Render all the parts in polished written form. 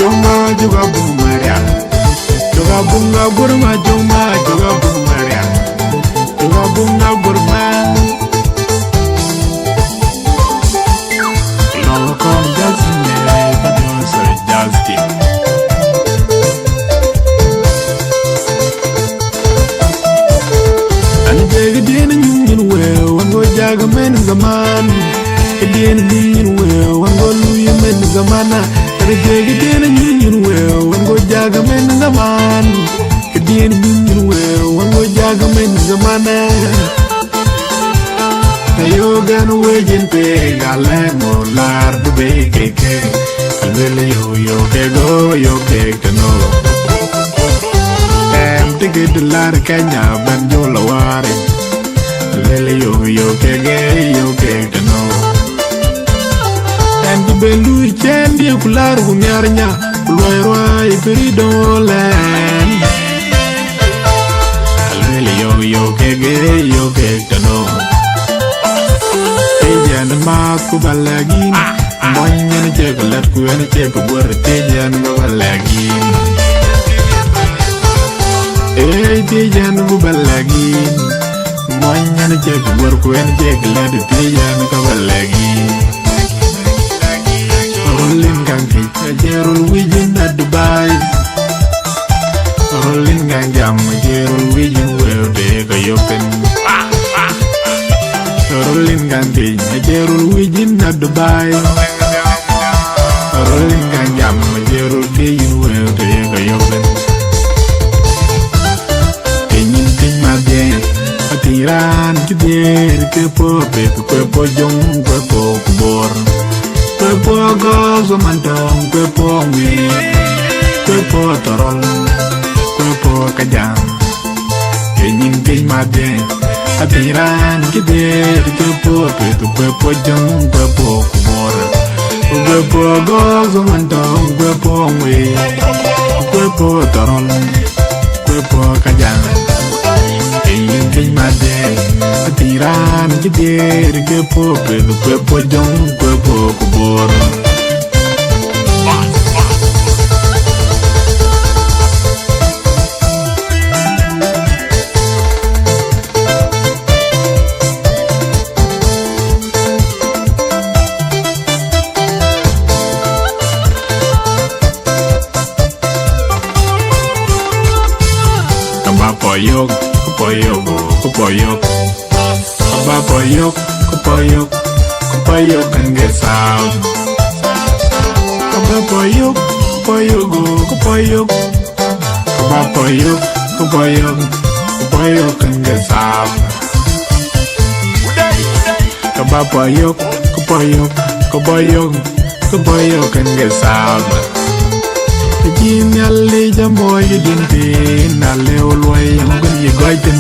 Joma juga bumaria. Juga bunga burma joma juga bumaria. Juga bunga burma. Love come just me, but also just it. And the day you well, one go jagamen zaman. Again, being well, one go luyamen zamana. Rejegedin union well, one go jagamen zaman. Kedin union well, one go jagamen zamana. Yogan wagin pig, I let more lard the bake. Really, you go, you take to know. And to get the lard Kenya, Banjola Wari. Really, you take to know. And the Belu Chandy Kular Hunyarnya, Loy Peridolan. Really, you take to know. Tejan Marku Balagin, Moyan check, let go and check where Tejan Balagin. Tejan Balagin, Moyan check where Queen check, let Tejan Balagin. Rolling Gangi, a Gerald Wiggin at Dubai. Rolling Gangam, a Gerald Wiggin will take a yoken. Rolling Gangi, a Gerald Wiggin at Dubai. Rolling Gangam, a Gerald Wiggin will take a yoken. Anything my day, a tiran, Kepo, Pepo, Jong, Pepo, born. Kepo gozo mandong, kepo mi, kepo torol, kepo kajang. Kenying keng made, atiran kider, kepo petu, kepo jong, kepo kubor. Kepo gozo mandong, kepo mi, kepo torol, kepo kajang. Kenying keng made, atiran kider, kepo petu, kepo jong, kepo kubor. Kapök, kapök, kapök and get sound. Kapök, and get sound. Kapök and get sound. Jinale jamoy dinti na leolway ang ganyi goiten.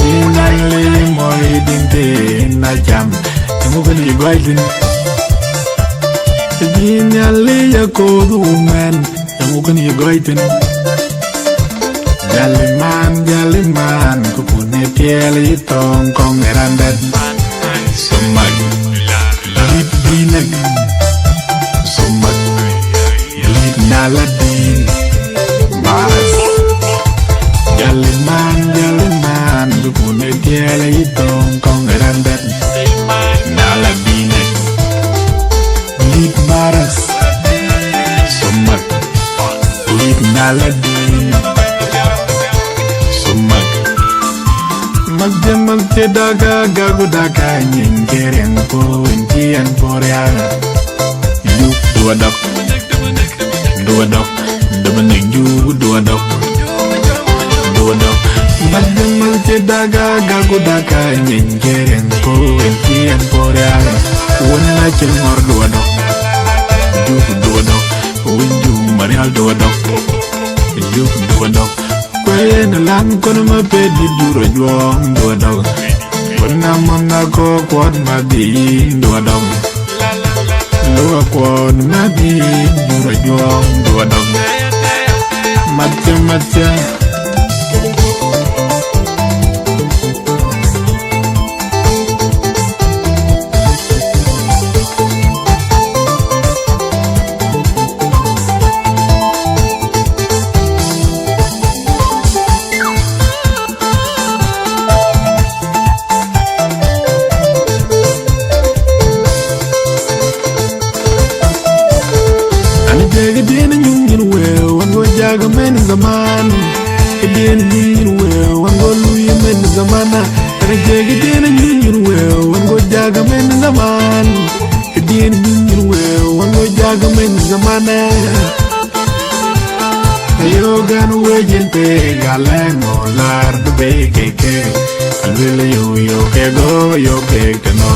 Jinale moy dinti na jam ang ganyi goiten. Jinale yakodu man ang ganyi goiten. Jaliman kupune pieli tong kong erandat. Somag binag. Somag Naladin Mas Jaliman Dukune tiala itong kong erandat Naladin Lit Maras Sumat Lit Naladin Sumat Magdamagtidaga Gagudaka Nyingkiriang po Intian po reana Yuk duwadak Duwadok, damanigju, duwadok. Magdamag tidaga, gagudaka, nyingkirian po, intian po real. Wala chilmor duwadok. Juk duwadok, winju marial duwadok. Juk duwadok. Kwe na lang ko na mapedi duro juang duwadok. Wana mga ko kwad madiin duwadok. Lua kwon madi jura juang dua dong macam-macam. jaga men zaman kedien nyir we wango luye men zamana rejege den nyir we wango jaga men zaman kedien nyir we wango jaga men zamana ayo gan we jente galengo lar de beke alwele yo ke go yo ke no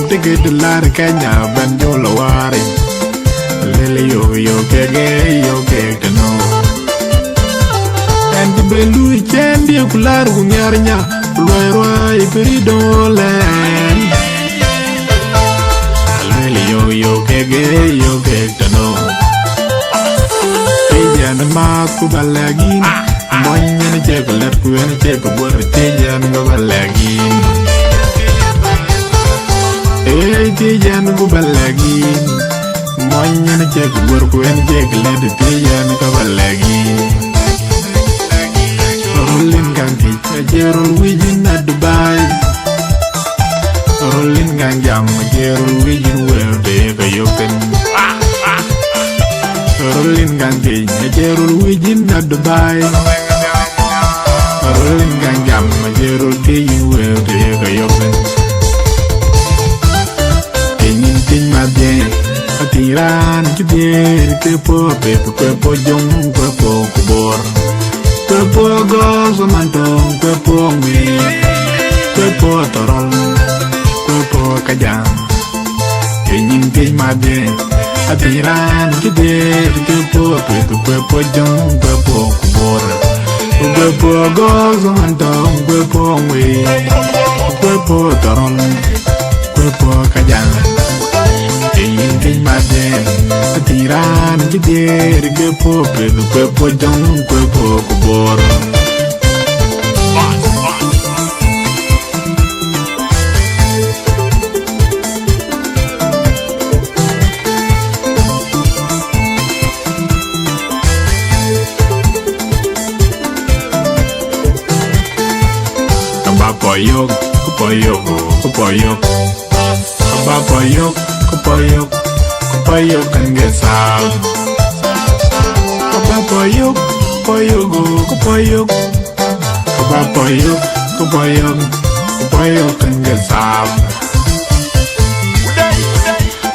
ticket lar kanya banjo lawari lele yo ke no and the belu chendi kular gunyarnya loiro iberido len lele yo ke no tijan ma ku balagin monya ne je kular ku ne je ku bor tijan go balagin tijan go balagin monya ne je ku bor ku ne je kular tijan go balagin rolling gangi jerul wijin na Dubai rolling ganjam jerul wijin welde ga yoken rolling gangi jerul wijin na Dubai rolling ganjam jerul wijin welde ga yoken tin ma bien atiran kider ke po jong po kubor Kepo gozo mantong, kepo ngwi, kepo torol, kepo kajang. Kenyinting mabye, atiran kider, kepo jong, kepo kubor. Kepo gozo mantong, kepo ngwi, kepo torol, kepo kajang. Kenyinting mabye, atiran kider, kepo jong, kepo kubor. Kapök, kan gesal. Kapök, kan gesal.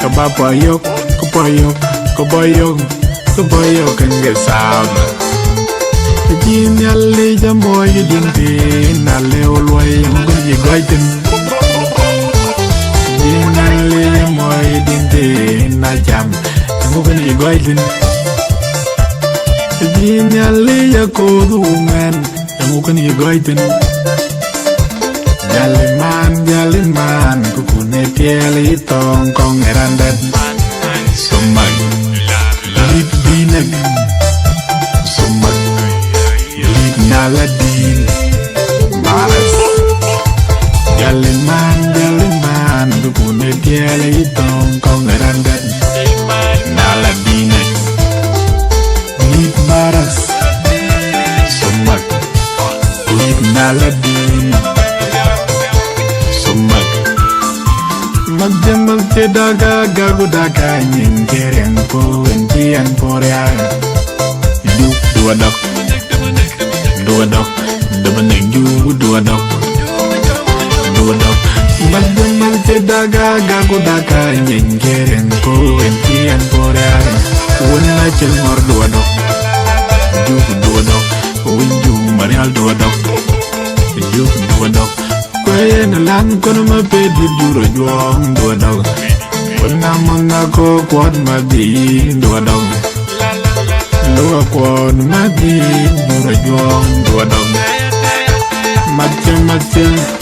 Kapök, kan gesal. Jin yalle jamoy dinti nalle olway ngi goyten. Jin yalle jamoy dinti na jam ngi goyten. Jin yalle yakodu men ngi goyten. Jalle man kukune tiele tong kong erandet. Somag lit binek. Somag Naladin Maras Jaliman Dukune Tiele Itong Kong Erandan Naladin Nit Maras Sumak Nit Naladin Sumak Magdamag Daga Gago Daka Nyingkeren Po Entian Porea Dua dok Debenek ju dua dok Magdamag Daga Gago Daka Nyingkeren Po Entian Porea Wala cengor dua dok Ju dua dok Winju marial dua dok Ju dua dok Kwe nalan kono mapedi juro juang dua dok Wana mangako kuat mabing dua dok Dua kuat mabing juro juang dua dok Macam-macam